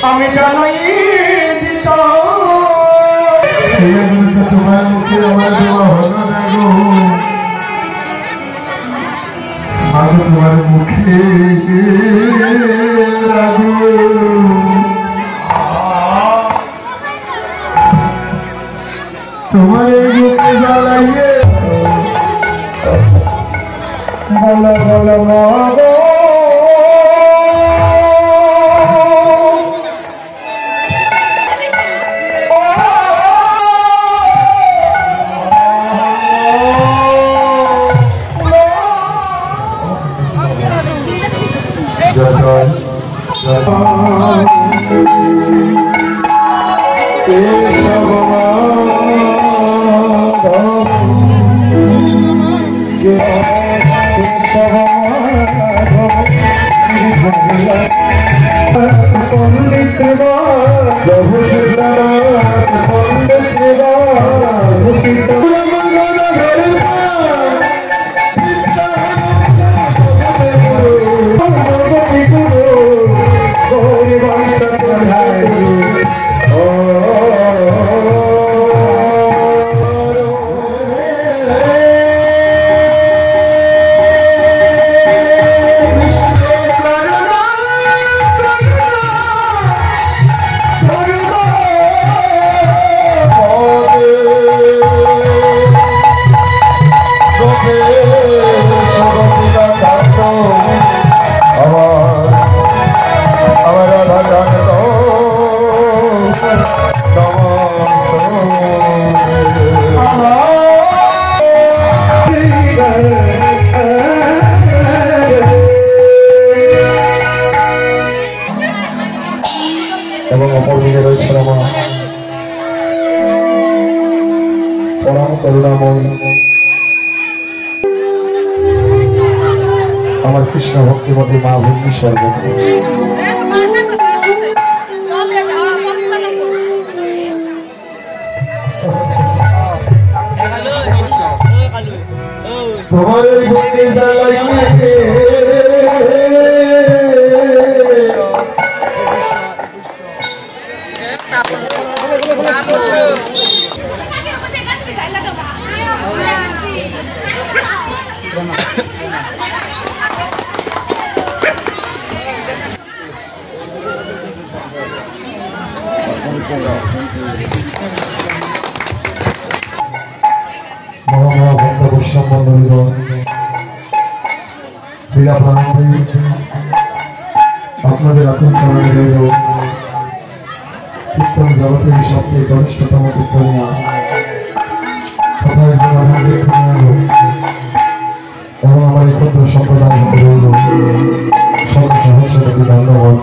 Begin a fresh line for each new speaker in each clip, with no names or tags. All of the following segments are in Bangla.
আমি জানাই দিত
তোমার মুখে আমার দেওয়া হলো না গো আমি তোমার মুখে তোমার মুখে জ্বালাইয়ে বলো বলো মাগো এবং অপরদিকে রয়েছে আমার পরম করুণাময় আমার কৃষ্ণ ভক্তিমতী মা ভক্তি সর্বত্র তোমার ভক্তি জ্বালাইয়ে আপনাদের আপন চরণে রইল কীর্তন জগতের সবচেয়ে ঘনিষ্ঠতম কীর্তনিয়া এবং আমার এই ক্ষুদ্র সম্প্রদায় হতে রইল সর্বসহস্রপতি ধন্যবাদ।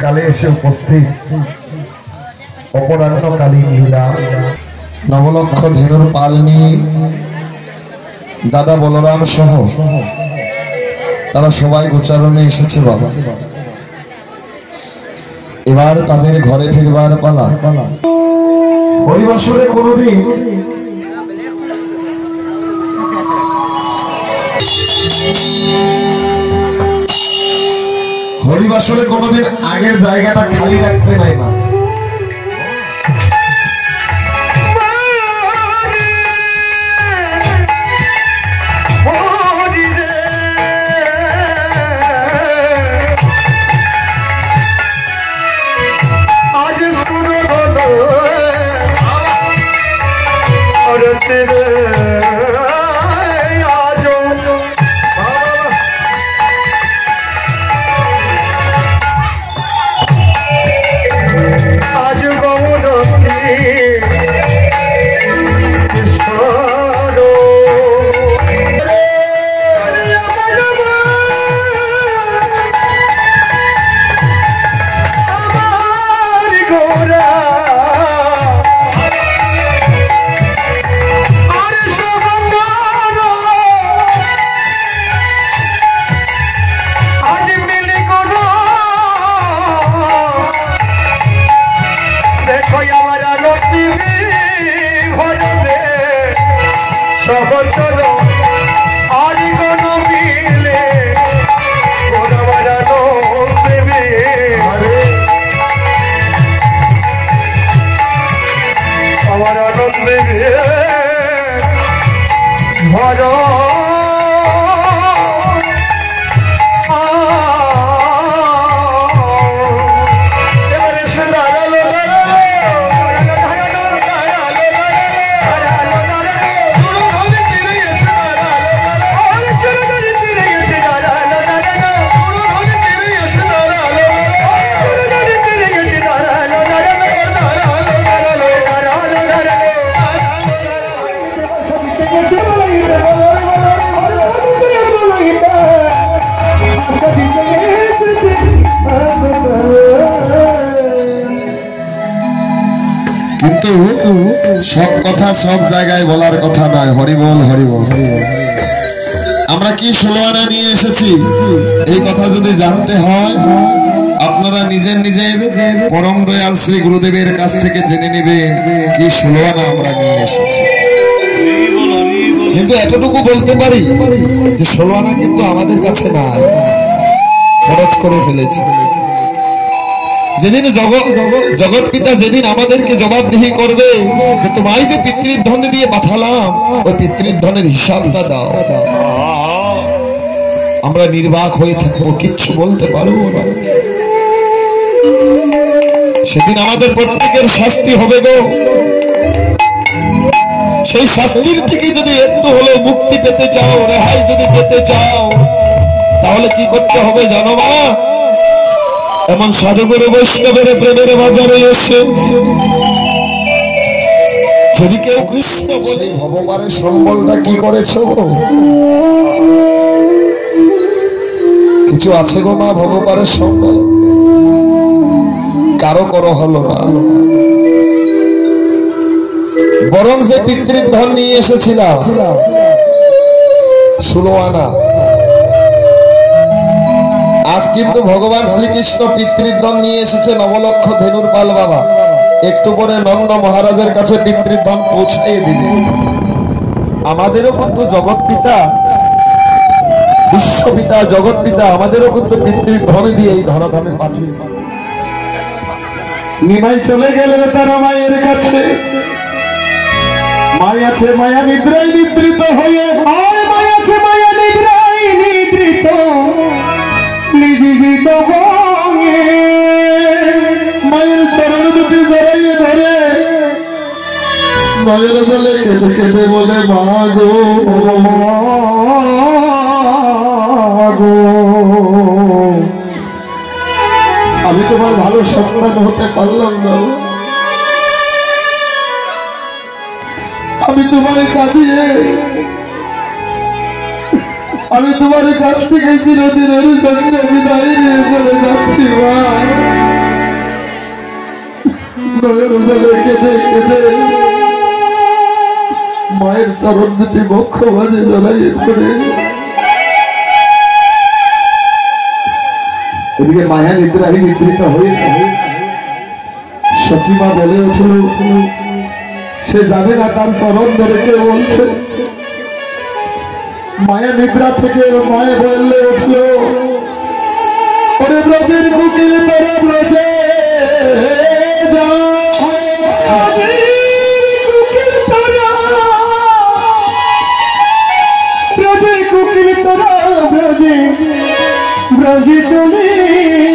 কালে এসে উপস্থিত অপরাহ্নকালীন লীলা নবলক্ষ ধেনুর পাল নিয়ে দাদা বলরাম সহ তারা সবাই গোচারণে এসেছে বাবা। এবার তাদের ঘরে ফিরবার পালা। হরিবাসরে কোনদিন হরিবাসরে কোনদিন আগের জায়গাটা খালি রাখতে নাই মা। সব কথা সব জায়গায় বলার কথা নয়। হরিবল হরিবল। আমরা কি 16 আনা নিয়ে এসেছি এই কথা যদি জানতে হয় আপনারা নিজের নিজের পরম দয়াল শ্রী গুরুদেবের কাছ থেকে জেনে নেবেন কি 16 আনা আমরা নিয়ে এসেছি। কিন্তু এতটুকু বলতে পারি যে 16 আনা কিন্তু আমাদের কাছে নাই, খরচ করে ফেলেছি। যেদিন জগৎ পিতা যেদিন আমাদেরকে জবাবদিহি করবে যে তোমায় যে পিতৃর ধন দিয়ে পাঠালাম ওই পিতৃর ধনের হিসাবটা দাও, আমরা নির্বাক হয়ে থাকবো, কিচ্ছু বলতে পারবো না। সেদিন আমাদের প্রত্যেকের শাস্তি হবে গো। সেই শাস্তির থেকে যদি একটু হলেও মুক্তি পেতে চাও, রেহাই যদি পেতে চাও, তাহলে কি করতে হবে জানো মা? এমন সাধুগুরু বৈষ্ণবের প্রেমের বাজারে এসে যদি কেউ কৃষ্ণ বলে ভগবানের সম্বলটা কি করেছো? কিছু আছে গো মা ভগবানের সম্বল? কারো করো হলো না। বরং যে পিতৃর ধন নিয়ে এসেছিলাম 16 আনা, আজ কিন্তু ভগবান শ্রীকৃষ্ণ পিতৃর ধন নিয়ে এসেছে নবলক্ষ ধেনুর পাল বাবা। একটু পরে নন্দ মহারাজের কাছে পিতৃর ধন পৌঁছাইয়ে দিবে। আমাদেরও কিন্তু জগৎ পিতা, বিশ্বপিতা, জগৎ পিতা আমাদেরও কিন্তু পিতৃর ধন দিয়ে এই ধরাধামে পাঠিয়েছে।
নিমাই চলে গেলে তার মায়ের কাছে, মায়া আছে মায়া নিদ্রায় নিদ্রিত হয়ে, আর মায়া আছে মায়া নিদ্রায় নিদ্রিত নিদ্রিত হয়ে মায়ের চরণ দুটি জড়াইয়ে ধরে মায়ের বলে কেঁদে কেঁদে বলে মা গো আমি তোমার ভালো সন্তান হতে পারলাম না, আমি তোমার কাঁদিয়ে আমি তোমার কাছ থেকে চিরদিনের জন্য বিদায় নিয়ে চলে যাচ্ছি মা। কেঁদে কেঁদে মায়ের চরণ দুটি বক্ষ মাঝে জড়াইয়ে ধরে এদিকে মায়া নিদ্রাহী নিদ্রিত হয়ে সচিমা বলে উঠল, সে যাবে না তার চরণ ধরে কে বলছে। মায়া নিদ্রা থেকে মায়ে বললে উঠল, ওরে ব্রজের কুকিল তোরা ব্রজে যা, ব্রজের কুকিল তোরা ব্রজে ব্রজে চলে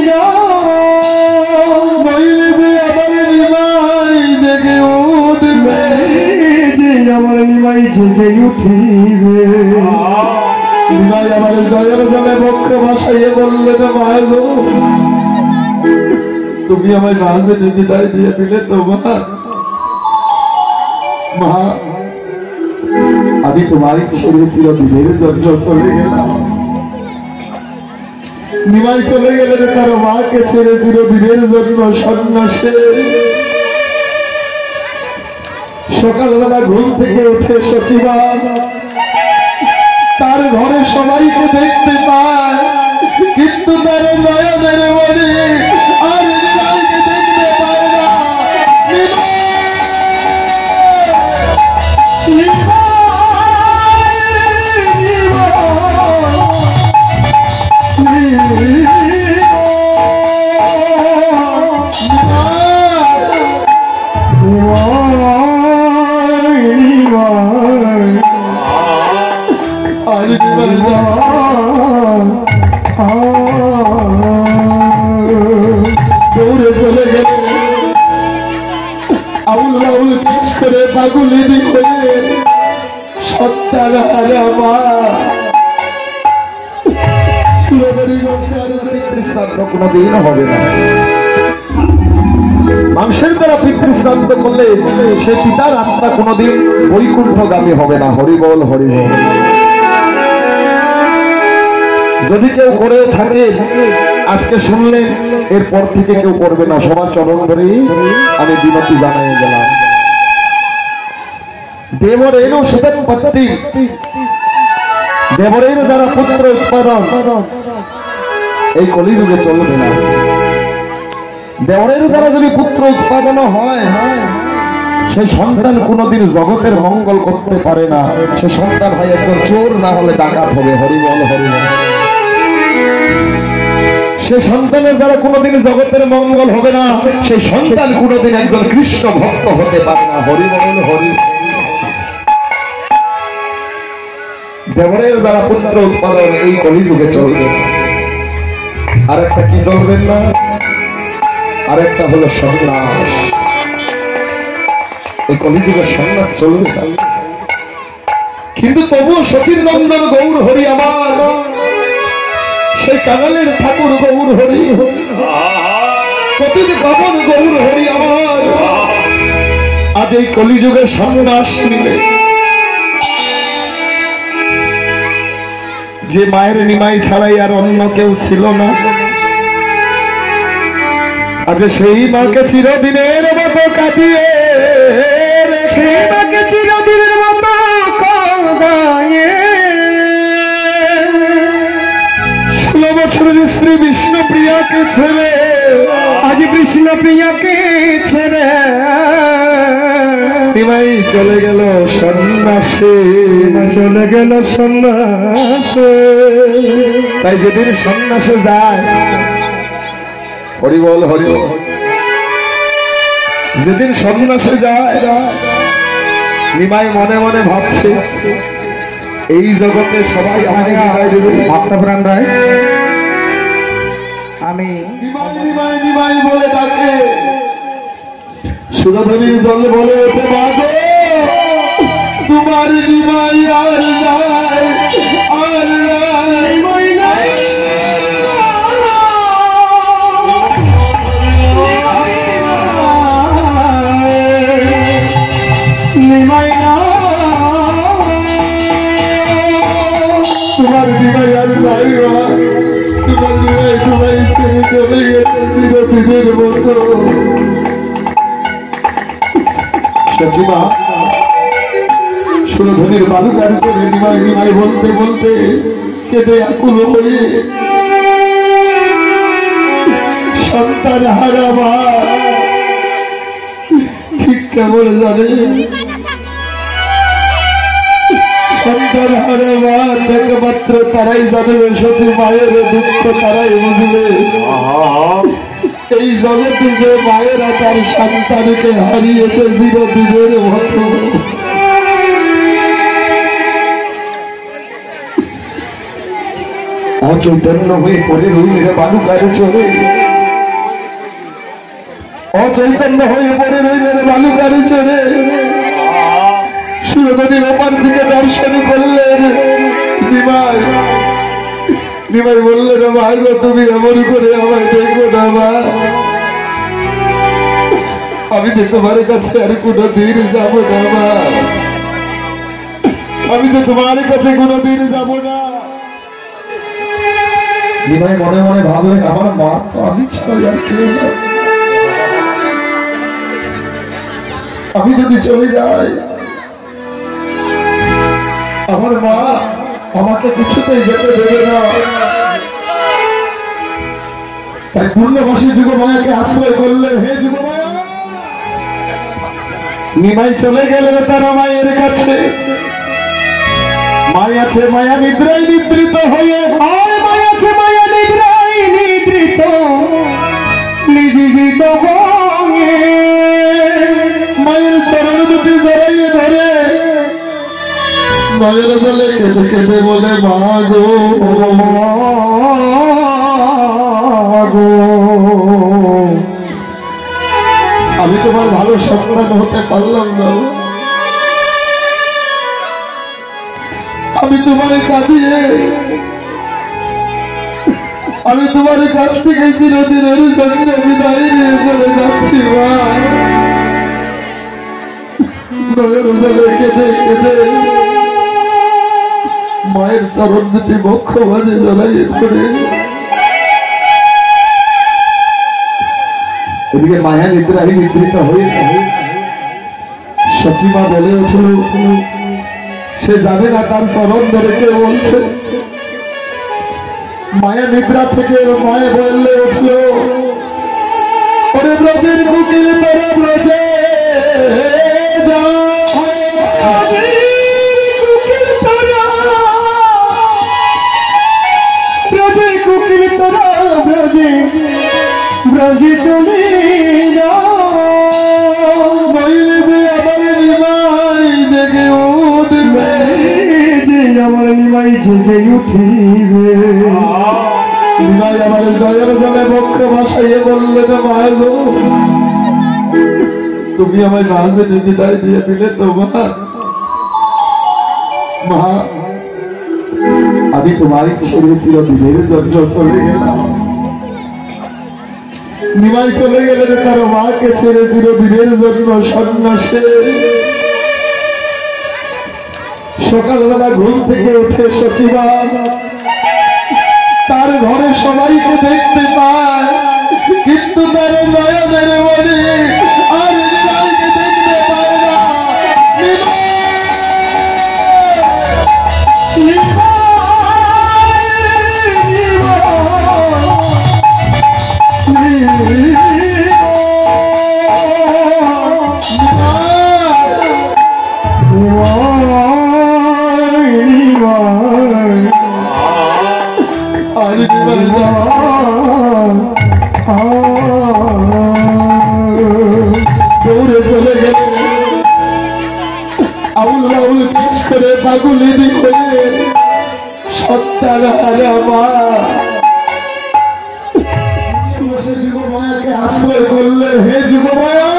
যা, আমার নিমাই জেগে উঠবে, আমার নিমাই জেগে উঠিবে। নিমাই আমার জয়ের জলে বক্ষ ভাসাইয়ে বললে তো মা গো তুমি আমায় মাঝে বিদায় দিয়ে দিলে তোমার মা, আমি তোমারই ছেড়ে চিরদিনের জন্য চলে গেলাম। নিমাই চলে গেলে তার মাকে ছেড়ে চিরদিনের জন্য সন্ন্যাসে। সকালবেলা ঘুম থেকে উঠে সচিবা তার ঘরে সবাইকে দেখতে পায়, কিন্তু তার নয়নের মনে আর নিমাইকে দেখতে পায় না। দৌড়ে চলে গেলে আউল বাউল কাজ করে পাগুলি দিয়ে সত্তার হারা মা কোনদিন হবে না। মাংসের দ্বারা পিতৃশ্রাদ্ধ করলে সে পিতার আত্মা কোনদিন বৈকুণ্ঠগামী হবে না। হরিবল হরিবল। যদি কেউ করে থাকে আজকে শুনলেন, এরপর থেকে কেউ করবে না। সবার চরণ ধরে আমি বিনতি জানাই গেলাম। দেবরেণু সুতপত্তি, দেবরের দ্বারা পুত্র উৎপাদন এই কলিযুগে চলবে না। দেবরের দ্বারা যদি পুত্র উৎপাদন হয়, সেই সন্তান কোনোদিন জগতের মঙ্গল করতে পারে না। সে সন্তান হয় একজন চোর, না হলে ডাকাত হবে। হরিবল হরিবল। সে সন্তানের দ্বারা কোনোদিন জগতের মঙ্গল হবে না। সেই সন্তান কোনোদিন একজন কৃষ্ণ ভক্ত হতে পারে না। হরিবল হরি। দেবরের দ্বারা পুত্র উৎপাদন এই কলিযুগে চলবে। আরেকটা কি চলবেন না? আরেকটা হলো সন্ন্যাস। এই কলিযুগের সন্ন্যাস চলবে না। কিন্তু তবুও সতীর নন্দন গৌর হরি আমার, সেই কাঙালের ঠাকুর গৌর হরি, প্রতিটি বামন গৌর হরি আমার, আজ এই কলিযুগের সন্ন্যাস নিলে, যে মায়ের নিমাই ছাড়াই আর অন্য কেউ ছিল না, আজ সেই মাকে চিরদিনের মতো কাটিয়ে, সেই মাকে চিরদিনের মতো কাঁদায়ে 16 বছরের স্ত্রী বিষ্ণুপ্রিয়াকে ছেড়ে, আজ বিষ্ণুপ্রিয়াকে ছেড়ে নিমাই চলে গেল সন্ন্যাসে, চলে গেল সন্ন্যাসে। তাই যেদিন সন্ন্যাসে যায়, হরিবল হরিবল, যেদিন সন্ন্যাসে যায়, নিমাই মনে মনে ভাবছে এই জগতে সবাই আমাকে ভাবনা প্রাণ রায়, আমি নিমাই নিমাই বলে ডাকে, সুরধনীর জল বলে ওঠে মাগো তোমার নিমাই আর যায়, আর নিমাই নাই, নিমাই না, তোমার নিমাই আর নাই, তোমার নিমাই তোমায় ছেড়ে চলে গেছে চিরদিনের মতো। সচিমা সুরধনীর বালুকার চলে নিমাই নিমাই বলতে বলতে কেঁদে আকুল হয়ে সন্তান হারা মা ঠিক কেমন জানে, সন্তান হারা মা একমাত্র তারাই জানবে, সতী মায়ের দুঃখ তারাই বুঝবে। এই জগতে যে মায়েরা তার সন্তানকে হারিয়েছে চিরদিনের মতো, অচৈতন্য হয়ে পড়ে রইল বালুকার চরে, অচৈতন্য হয়ে পড়ে রইল বালুকার চরে। সুরধনীর ওপার দিকে দর্শন করলেন নিমাই, নিমাই বললেন মা গো তুমি এমন করে আমায় দেখো না মা, আমি যে তোমার কাছে আর কোনোদিন যাব না মা, আমি যে তোমার কাছে কোনোদিন যাব না। নিমাই মনে মনে ভাবলেন আমার মা তো আমি ছাড়া আর কেউ না, আমি যদি চলে যাই আমার মা আমাকে কিছুতেই যেতে দেবে না। তাই পূর্ণবাসী যুগমায়াকে আশ্রয় করলেন, হে যুগমায়া। নিমাই চলে গেলেন তার মায়ের কাছে, মায়া আছে মায়া নিদ্রায় নিদ্রিত হয়ে, মায়া আছে মায়া নিদ্রায় নিদ্রিত নিদ্রিত হয়ে মায়ের চরণ দুটি জড়াইয়ে ধরে নয়ন জলে কেঁদে কেঁদে বলে মা গো আমি তোমার ভালো সন্তান হতে পারলাম না, আমি তোমার কাঁদিয়ে আমি তোমার কাছ থেকে চিরদিনের জন্য বিদায় নিয়ে চলে যাচ্ছি মা। নয়ন জলে কেঁদে কেঁদে মায়ের চরণ দুটি বক্ষ মাঝে জড়াইয়ে ধরে এদিকে মায়া নিদ্রায় নিদ্রিত হয়ে সচিমা বলে উঠল, সে যাবে না, তার চরণ ধরে কে বলছে। মায়া নিদ্রা থেকে মায়ে বললে উঠল, ওরে ব্রজের কুকিল তোরা ব্রজে যা, ব্রজে কুকিল তোরা ব্রজে ব্রজে চলে যা, বলবে আমার নিমাই জেগে উঠবে, আমার নিমাই জেগে উঠিবে। নিমাই আমার দয়ার জলে বক্ষ ভাসাইয়ে বললে, মা গো তুমি আমায় মাঝে বিদায় দিয়ে দিলে তোমার মা, আমি তোমারই ছেড়ে চিরদিনের জন্য চলে গেলাম। নিমাই চলে গেলে তার মাকে ছেড়ে চিরদিনের জন্য সন্ন্যাসে। সকালবেলা ঘুম থেকে উঠে সচিবা তার ঘরে সবাইকে দেখতে পায়, কিন্তু তার নয়নের মনে আর নিমাইকে দেখতে পায় না। দৌড়ে চলে গেলে আউল বাউল কাজ করে পাগুলি দিয়ে সত্তার হারা মা যুবমায়াকে আশ্রয় করলে, হে যুবমায়া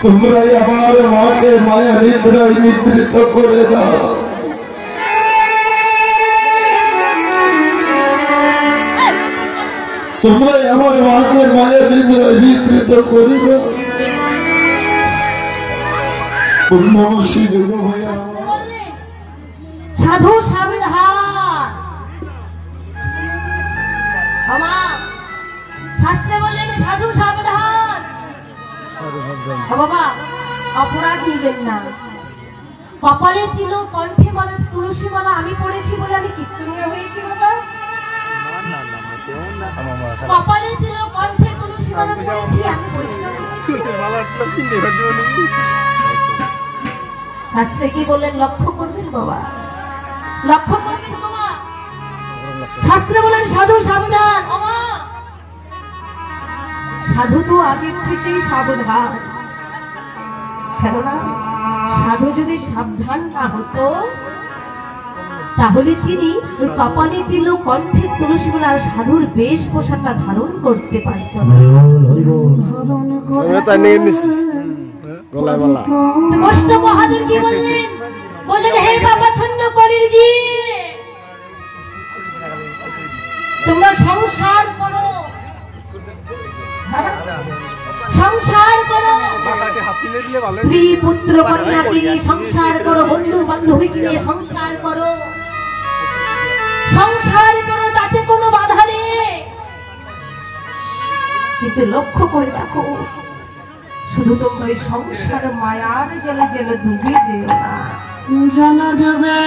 তোমরাই আমার মাকে মায়া নিদ্রায় নিদ্রিত করে দাও। তোমরাই আমার মাকে মায়া নিদ্রায় নিদ্রিত করে দাও। পূর্ণবর্ষী যুবমায়া
সাধু সাবধান, শাস্ত্রে বললেন সাধু সাবধান। বাবা অপরাধ দিবেন না, কপালে তিল কণ্ঠে মালা তুলসী মালা আমি পড়েছি বলে আমি কীর্তনীয় হয়েছি বাবা। কপালে তিল কণ্ঠে তুলসী মালা পড়েছি আমি শাস্ত্রে কি বললেন লক্ষ্য করবেন বাবা, লক্ষ্য করবেন বাবা। শাস্ত্রে বলেন সাধু সাবধান। সাধু তো আগের থেকেই সাবধান, কেননা সাধু যদি সাবধান না হতো তাহলে তিনি কপালে দিল কণ্ঠে তুলসী মালা আর সাধুর বেশ পোশাকটা ধারণ করতে পারত না। বৈষ্ণব বাহাদুর কি বললেন, বললেন হে বাবা ছন্ন করির জি, তোমরা সংসার করো, সংসার করো, স্ত্রী পুত্র কন্যাকে নিয়ে সংসার করো, বন্ধু বান্ধবীকে নিয়ে সংসার করো, সংসার করো, তাতে কোনো বাধা নেই। কিন্তু লক্ষ্য করে দেখো, শুধু তোমরা এই সংসার মায়ার জলে জলে ডুবে যেও না, জানা ডুবে